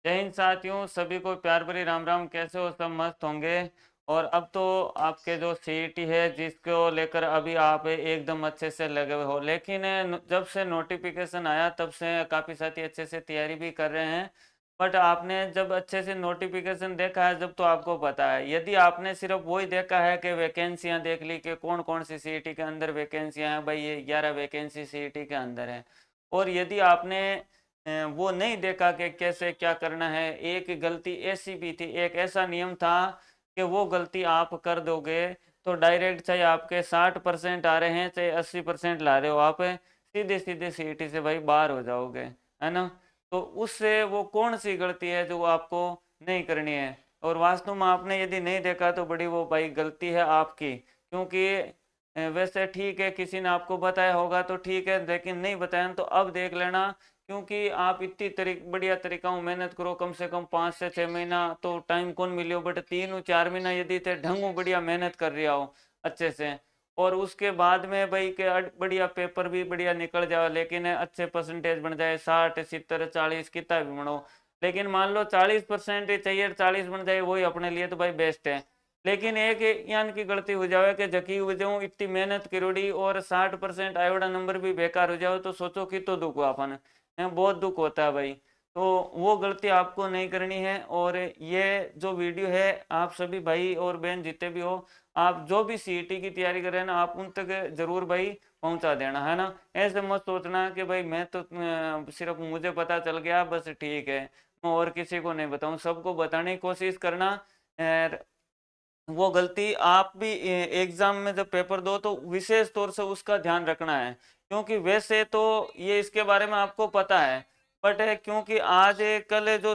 जय हिंद साथियों, सभी को प्यार भरी राम राम। कैसे हो? सब मस्त होंगे। और अब तो आपके जो सीईटी है जिसको लेकर अभी आप एकदम अच्छे से लगे हुए हो, लेकिन जब से नोटिफिकेशन आया तब से काफ़ी साथी अच्छे से तैयारी भी कर रहे हैं। बट आपने जब अच्छे से नोटिफिकेशन देखा है जब, तो आपको पता है। यदि आपने सिर्फ वही देखा है कि वैकेंसियां देख ली कि कौन कौन सी सीईटी के अंदर वैकेंसियां हैं, भाई ये 11 वैकेंसी सीईटी के अंदर है, और यदि आपने वो नहीं देखा कि कैसे क्या करना है, एक गलती ऐसी भी थी, एक ऐसा नियम था कि वो गलती आप कर दोगे तो डायरेक्ट, चाहे आपके 60% आ रहे हैं चाहे 80% ला रहे हो, आप सीधे सीधे सीईटी से भाई बाहर हो जाओगे, है ना। तो उससे वो कौन सी गलती है जो आपको नहीं करनी है। और वास्तव में आपने यदि नहीं देखा तो बड़ी वो भाई गलती है आपकी, क्योंकि वैसे ठीक है किसी ने आपको बताया होगा तो ठीक है, लेकिन नहीं बताया तो अब देख लेना। क्योंकि आप इतनी बढ़िया तरीका मेहनत करो, कम से कम 5 से 6 महीना तो टाइम कौन मिलियो, बट 3 4 महीना यदि थे ढंगू बढ़िया मेहनत कर रहा हो अच्छे से, और उसके बाद में भाई के बढ़िया पेपर भी बढ़िया निकल जाओ, लेकिन अच्छे परसेंटेज बन जाए, 60 70 40 कितना भी बनो, लेकिन मान लो 40% ही चाहिए, 40 बन जाए वही अपने लिए तो भाई बेस्ट है। लेकिन एक यान की गलती हो जावे कि जकी वजह इतनी मेहनत करोड़ी और 60% आयोडा नंबर भी बेकार हो जाओ, तो सोचो कि तो दुख हुआ अपन, बहुत दुख होता है भाई। तो वो गलती आपको नहीं करनी है। और ये जो वीडियो है आप सभी भाई और बहन जितने भी हो, आप जो भी सीईटी की तैयारी कर रहे हैं ना, आप उन तक जरूर भाई पहुंचा देना, है ना। ऐसे मत सोचना कि भाई मैं तो सिर्फ मुझे पता चल गया बस ठीक है, मैं और किसी को नहीं बताऊं, सबको बताने की कोशिश करना। वो गलती आप भी एग्जाम में जब पेपर दो तो विशेष तौर से उसका ध्यान रखना है, क्योंकि वैसे तो ये इसके बारे में आपको पता है, बट क्योंकि आज कल जो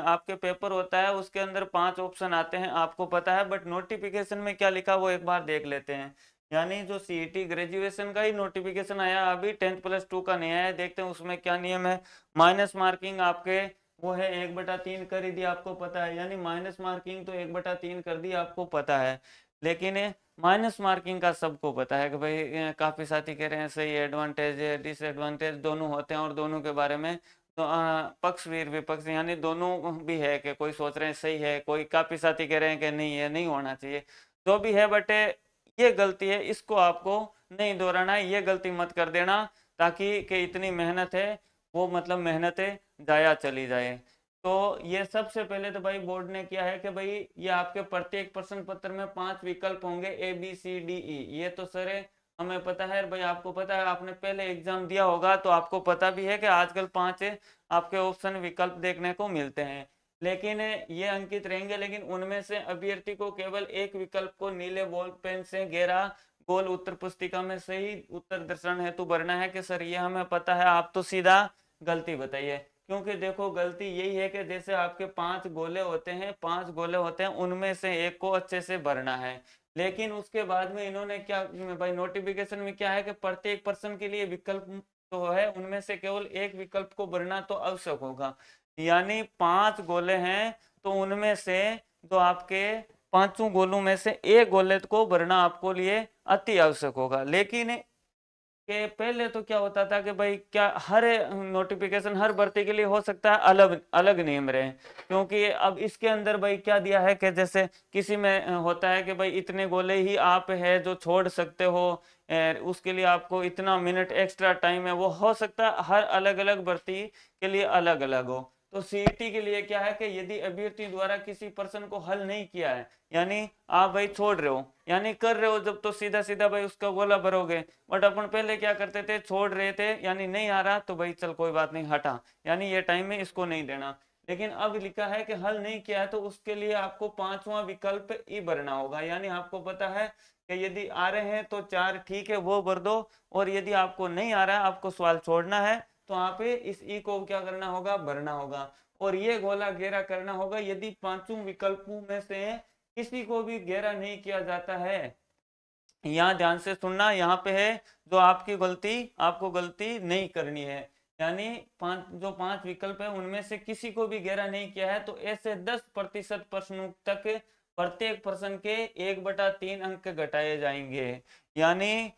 आपके पेपर होता है उसके अंदर 5 ऑप्शन आते हैं, आपको पता है, बट नोटिफिकेशन में क्या लिखा वो एक बार देख लेते हैं। यानी जो सीईटी ग्रेजुएशन का ही नोटिफिकेशन आया अभी, 10+2 का नहीं आया, देखते हैं उसमें क्या नियम है। माइनस मार्किंग आपके वो है 1/3 कर ही दी, आपको पता है, यानी माइनस मार्किंग तो 1/3 कर दी, आपको पता है। लेकिन माइनस मार्किंग का सबको पता है कि भाई काफी साथी कह रहे हैं सही एडवांटेज है डिसएडवांटेज दोनों होते हैं, और दोनों के बारे में तो पक्ष वीर विपक्ष यानी दोनों भी है, कि कोई सोच रहे हैं सही है, कोई काफी साथी कह रहे हैं कि नहीं है, नहीं होना चाहिए, जो भी है। बट ये गलती है, इसको आपको नहीं दोहराना है, ये गलती मत कर देना, ताकि कि इतनी मेहनत है वो मतलब मेहनत जाया चली जाए। तो ये सबसे पहले तो भाई बोर्ड ने किया है कि भाई ये आपके प्रत्येक प्रश्न पत्र में 5 विकल्प होंगे, ABCDE, ये तो सर हमें पता है भाई, आपको पता है, आपने पहले एग्जाम दिया होगा तो आपको पता भी है कि आजकल 5 आपके ऑप्शन विकल्प देखने को मिलते हैं। लेकिन ये अंकित रहेंगे, लेकिन उनमें से अभ्यर्थी को केवल एक विकल्प को नीले बॉल पेन से घेरा गोल उत्तर पुस्तिका में सही उत्तर दर्शन हेतु भरना है। कि सर ये हमें पता है, आप तो सीधा गलती बताइए। क्योंकि देखो गलती यही है कि जैसे आपके 5 गोले होते हैं, 5 गोले होते हैं, उनमें से एक को अच्छे से भरना है। लेकिन उसके बाद में इन्होंने क्या भाई नोटिफिकेशन में क्या है कि प्रत्येक पर्सन के लिए विकल्प तो है, उनमें से केवल एक विकल्प को भरना तो आवश्यक होगा। यानी 5 गोले हैं तो उनमें से जो आपके पांचों गोलों में से एक गोले को भरना आपको लिए अति आवश्यक होगा। लेकिन कि पहले तो क्या होता था कि भाई क्या हर नोटिफिकेशन हर भर्ती के लिए हो सकता है अलग अलग नियम रहे, क्योंकि अब इसके अंदर भाई क्या दिया है कि जैसे किसी में होता है कि भाई इतने गोले ही आप है जो छोड़ सकते हो, उसके लिए आपको इतना मिनट एक्स्ट्रा टाइम है, वो हो सकता है हर अलग अलग भर्ती के लिए अलग अलग हो। तो सीईटी के लिए क्या है कि यदि अभ्यर्थी द्वारा किसी प्रश्न को हल नहीं किया है, यानी आप भाई छोड़ रहे हो यानी कर रहे हो जब, तो सीधा सीधा भाई उसका गोला भरोगे। बट अपन पहले क्या करते थे, छोड़ रहे थे यानी नहीं आ रहा तो भाई चल कोई बात नहीं हटा, यानी ये टाइम में इसको नहीं देना। लेकिन अब लिखा है कि हल नहीं किया है तो उसके लिए आपको 5वां विकल्प ई भरना होगा। यानी आपको पता है कि यदि आ रहे हैं तो 4 ठीक है वो भर दो, और यदि आपको नहीं आ रहा है, आपको सवाल छोड़ना है, तो आप इस ई को क्या करना होगा, भरना होगा। और ये गोला घेरा करना होगा। यदि 5 विकल्पों में से किसी को भी घेरा नहीं किया जाता है, यहाँ ध्यान से सुनना, यहाँ पे है जो आपकी गलती, आपको गलती नहीं करनी है। यानी जो 5 विकल्प है उनमें से किसी को भी घेरा नहीं किया है तो ऐसे 10% प्रश्नों तक प्रत्येक प्रश्न के 1/3 अंक घटाए जाएंगे। यानी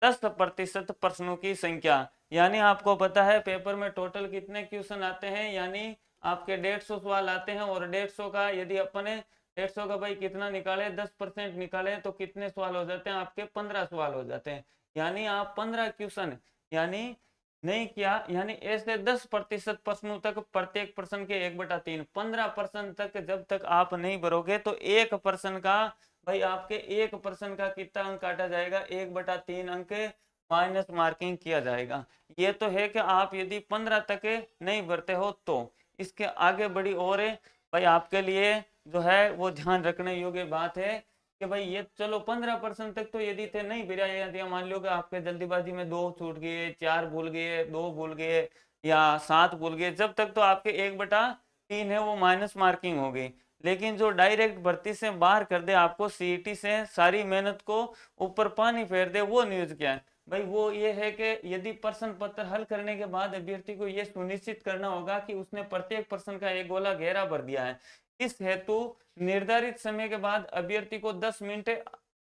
10% प्रश्नों की संख्या, यानी आपको पता है पेपर में टोटल कितने क्वेश्चन आते हैं, यानी आपके 150 सवाल आते हैं, और 150 का यदि अपने 150 का भाई कितना निकाले, 10% निकाले, तो कितने सवाल हो जाते हैं आपके? 15 सवाल हो जाते हैं। यानी आप 15 क्वेश्चन यानी नहीं किया, यानी ऐसे 10% प्रश्नों तक, प्रत्येक प्रश्न के 1/3, 15% तक जब तक आप नहीं भरोगे तो एक प्रश्न का भाई, आपके एक प्रश्न का कितना अंक काटा जाएगा? 1/3 अंक माइनस मार्किंग किया जाएगा। ये तो है कि आप यदि 15 तक नहीं भरते हो तो। इसके आगे बड़ी और है भाई, आपके लिए जो है वो ध्यान रखने योग्य बात है कि भाई ये चलो 15% तक तो यदि थे नहीं भिरा, यदि मान लो कि आपके जल्दीबाजी में 2 छूट गए, 4 भूल गए, 2 भूल गए या 7 भूल गए, जब तक तो आपके 1/3 है वो माइनस मार्किंग हो गई। लेकिन जो डायरेक्ट भर्ती से बाहर कर दे, आपको सीईटी से सारी मेहनत को ऊपर पानी फेर दे, वो न्यूज क्या है भाई? वो ये है कि यदि प्रश्न पत्र हल करने के बाद अभ्यर्थी को यह सुनिश्चित करना होगा कि उसने प्रत्येक प्रश्न का एक गोला गहरा भर दिया है। इस हेतु निर्धारित समय के बाद अभ्यर्थी को 10 मिनट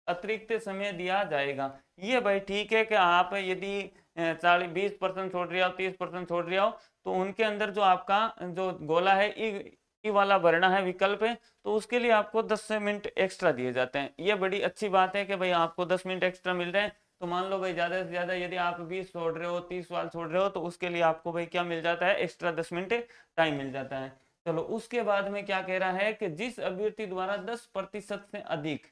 अतिरिक्त समय दिया जाएगा। ये भाई ठीक है कि आप यदि 20% छोड़ रहे हो, 30% छोड़ रहे हो, तो उनके अंदर जो आपका जो गोला है ई वाला भरना है, विकल्प है, तो उसके लिए आपको 10 मिनट एक्स्ट्रा दिए जाते हैं। ये बड़ी अच्छी बात है कि भाई आपको 10 मिनट एक्स्ट्रा मिल रहे हैं। तो मान लो भाई ज्यादा से ज्यादा यदि आप 20 छोड़ रहे हो, 30 सवाल छोड़ रहे हो, तो उसके लिए आपको भाई क्या मिल जाता है? एक्स्ट्रा 10 मिनट टाइम मिल जाता है। चलो उसके बाद में क्या कह रहा है कि जिस अभ्यर्थी द्वारा 10% से अधिक,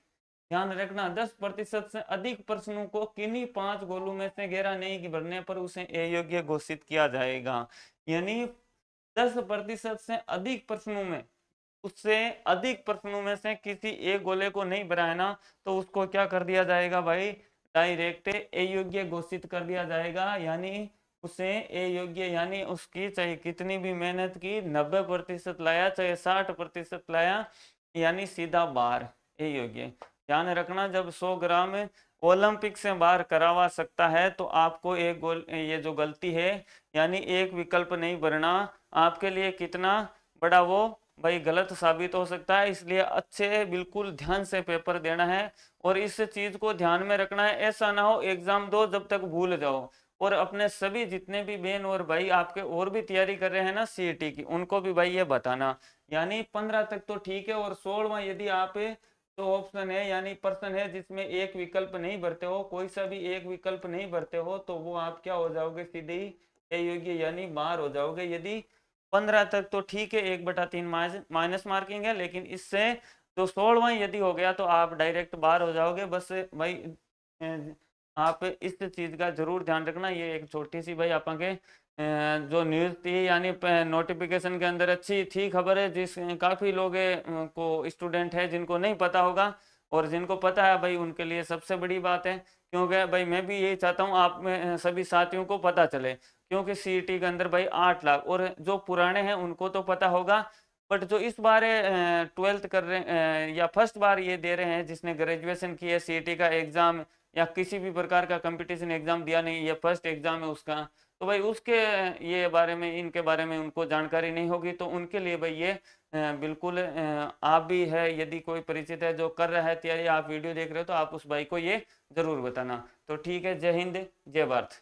ध्यान रखना, 10% से अधिक प्रश्नों को किन्हीं 5 गोलों में से गहरा नहीं भरने पर उसे अयोग्य घोषित किया जाएगा। यानी 10% से अधिक प्रश्नों में, उससे अधिक प्रश्नों में से किसी एक गोले को नहीं भरा है ना, तो उसको क्या कर दिया जाएगा भाई? डायरेक्ट अयोग्य घोषित कर दिया जाएगा। यानी उसे अयोग्य, यानी उसकी चाहे कितनी भी मेहनत की, 90% लाया चाहे 60% लाया, यानी सीधा बाहर, अयोग्य। ध्यान रखना, जब 100 ग्राम ओलंपिक से बाहर करवा सकता है, तो आपको एक गोल, ये जो गलती है यानी एक विकल्प नहीं भरना, आपके लिए कितना बड़ा वो भाई गलत साबित हो सकता है। इसलिए अच्छे बिल्कुल ध्यान से पेपर देना है और इस चीज को ध्यान में रखना है। ऐसा ना हो एग्जाम दो जब तक भूल जाओ। और अपने सभी जितने भी बहन और भाई आपके और भी तैयारी कर रहे हैं ना सीईटी की, उनको भी भाई ये बताना। यानी 15 तक तो ठीक है, और 16वां यदि आप तो ऑप्शन है यानी प्रश्न है जिसमें एक विकल्प नहीं भरते हो, कोई सा भी एक विकल्प नहीं भरते हो, तो वो आप क्या हो जाओगे? सीधे ही अयोग्य यानी बाहर हो जाओगे। यदि 15 तक तो ठीक है, 1/3 माइनस मार्किंग है, लेकिन इससे तो 16वां यदि हो गया तो आप डायरेक्ट बाहर हो जाओगे। बस भाई आप इस चीज का जरूर ध्यान रखना। ये एक छोटी सी भाई आपके जो न्यूज़ थी, यानी नोटिफिकेशन के अंदर अच्छी थी खबर है, जिस काफ़ी लोग को स्टूडेंट है जिनको नहीं पता होगा, और जिनको पता है भाई उनके लिए सबसे बड़ी बात है। क्योंकि भाई मैं भी यही चाहता हूँ आप में सभी साथियों को पता चले, क्योंकि सीईटी के अंदर भाई 8 लाख, और जो पुराने हैं उनको तो पता होगा, बट जो इस बार 12th कर रहे या फर्स्ट बार ये दे रहे हैं, जिसने ग्रेजुएशन की है, सीईटी का एग्जाम या किसी भी प्रकार का कंपटीशन एग्जाम दिया नहीं, ये फर्स्ट एग्जाम है उसका, तो भाई उसके ये बारे में, इनके बारे में उनको जानकारी नहीं होगी, तो उनके लिए भाई ये बिल्कुल आप भी है यदि कोई परिचित है जो कर रहा है तैयारी, आप वीडियो देख रहे हो, तो आप उस भाई को ये जरूर बताना। तो ठीक है, जय हिंद, जय भारत।